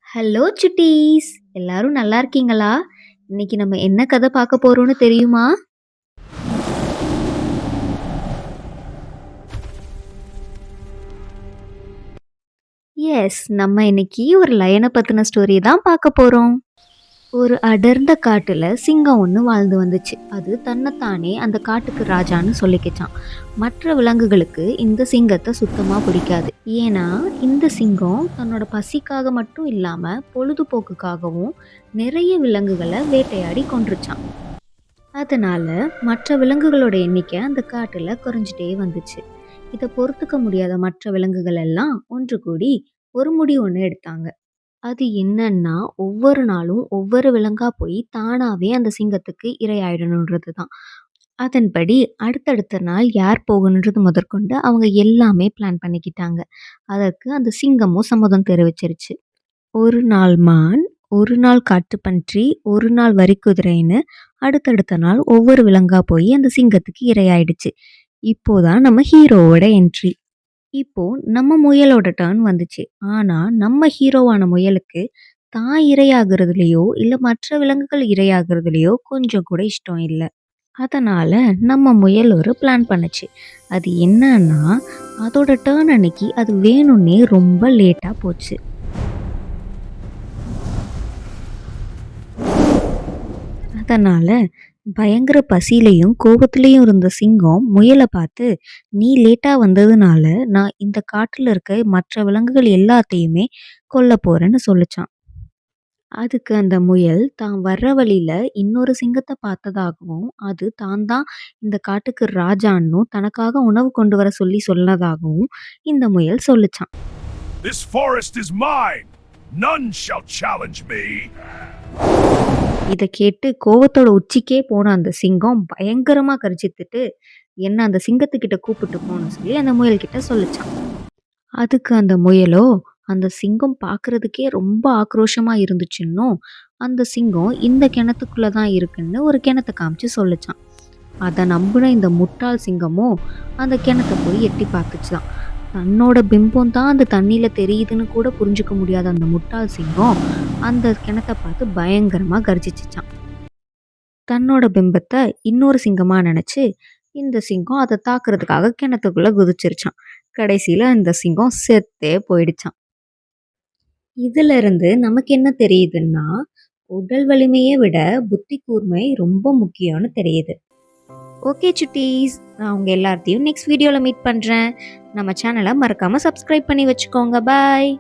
Hello சுட்டீஸ்! எல்லாரும் நல்லா இருக்கீங்களா? இன்னைக்கு நம்ம என்ன கதை பார்க்க போறோம்னு தெரியுமா? நம்ம இன்னைக்கு ஒரு லயன பத்தின ஸ்டோரி தான் பார்க்க போறோம். ஒரு அடர்ந்த காட்டுல சிங்கம் ஒண்ணு வாழ்ந்து வந்துச்சு. அது தன்னைத்தானே அந்த காட்டுக்கு ராஜான்னு சொல்லிக்கிச்சான். மற்ற விலங்குகளுக்கு இந்த சிங்கத்தை சுத்தமா பிடிக்காது. ஏன்னா இந்த சிங்கம் தன்னோட பசிக்காக மட்டும் இல்லாம பொழுதுபோக்குக்காகவும் நிறைய விலங்குகளை வேட்டையாடி கொன்றுச்சான். அதனால மற்ற விலங்குகளோட எண்ணிக்கை அந்த காட்டுல குறைஞ்சிட்டே வந்துச்சு. இதை பொறுத்துக்க முடியாத மற்ற விலங்குகள் எல்லாம் ஒன்று கூடி ஒரு முடிவு ஒன்று எடுத்தாங்க. அது என்னன்னா, ஒவ்வொரு நாளும் ஒவ்வொரு விலங்கா போய் தானாவே அந்த சிங்கத்துக்கு இரையாயிடணுன்றது தான். அதன்படி அடுத்தடுத்த நாள் யார் போகணுன்றது முதற்கொண்டு அவங்க எல்லாமே பிளான் பண்ணிக்கிட்டாங்க. அதற்கு அந்த சிங்கமும் சம்மதம் தெரிவிச்சிருச்சு. ஒரு நாள் மான், ஒரு நாள் காட்டுப்பன்றி, ஒரு நாள் வரிக்குதிரைன்னு அடுத்தடுத்த நாள் ஒவ்வொரு விலங்கா போய் அந்த சிங்கத்துக்கு இரையாயிடுச்சு. இப்போதான் நம்ம ஹீரோவோட என்ட்ரி. இப்போ நம்ம முயலோட டர்ன் வந்துச்சு. ஆனா நம்ம ஹீரோவான முயலுக்கு தான் இரையாகுறதுலயோ இல்ல மற்ற விலங்குகள் இரையாகுறதுலயோ கொஞ்சம் கூட இஷ்டம் இல்ல. அதனால நம்ம முயல் ஒரு பிளான் பண்ணுச்சு. அது என்னன்னா, அதோட டர்ன் அன்னைக்கு அது வேணும்னே ரொம்ப லேட்டா போச்சு. அதனால பயங்கர பசியிலையும் கோபத்திலையும் இருந்த சிங்கம் முயலை பார்த்து, நீ லேட்டா வந்ததுனால நான் இந்த காட்டுல இருக்க மற்ற விலங்குகள் எல்லாத்தையுமே கொல்ல போறேன்னு சொல்லுச்சான். அதுக்கு அந்த முயல் தான் வர்ற வழியில இன்னொரு சிங்கத்தை பார்த்ததாகவும், அது தான் தான் இந்த காட்டுக்கு ராஜான்னும் தனக்காக உணவு கொண்டு வர சொல்லி சொன்னதாகவும் இந்த முயல் சொல்லுச்சான். This forest is mine. None shall challenge me. இதை கேட்டு கோவத்தோட உச்சிக்கே போன அந்த சிங்கம் பயங்கரமா கர்ஜித்துட்டு என்ன அந்த சிங்கத்துக்கிட்ட கூப்பிட்டு போன்னு சொல்லி அந்த முயல்கிட்ட சொல்லுச்சான். அதுக்கு அந்த முயலோ அந்த சிங்கம் பார்க்கறதுக்கே ரொம்ப ஆக்ரோஷமா இருந்துச்சுன்னும் அந்த சிங்கம் இந்த கிணத்துக்குள்ள தான் இருக்குன்னு ஒரு கிணத்தை காமிச்சு சொல்லுச்சான். அதை நம்பின இந்த முட்டாள் சிங்கமோ அந்த கிணத்தை போய் எட்டி பார்த்துச்சுதான். தன்னோட பிம்பம் தான் அந்த தண்ணியில தெரியுதுன்னு கூட புரிஞ்சுக்க முடியாத அந்த முட்டாள் சிங்கம் அந்த கிணத்தை பார்த்து பயங்கரமா கர்ஜிச்சுச்சான். தன்னோட பிம்பத்தை இன்னொரு சிங்கமா நினைச்சு இந்த சிங்கம் அதை தாக்குறதுக்காக கிணத்துக்குள்ள குதிச்சிருச்சான். கடைசியில அந்த சிங்கம் செத்தே போயிடுச்சான். இதுல இருந்து நமக்கு என்ன தெரியுதுன்னா, உடல் வலிமையை விட புத்தி கூர்மை ரொம்ப முக்கியம்னு தெரியுது. ஓகே சுட்டீஸ், நான் உங்க எல்லாத்தையும் நெக்ஸ்ட் வீடியோல மீட் பண்றேன். நம்ம சேனலை மறக்காம சப்ஸ்கிரைப் பண்ணி வச்சுக்கோங்க. பாய்.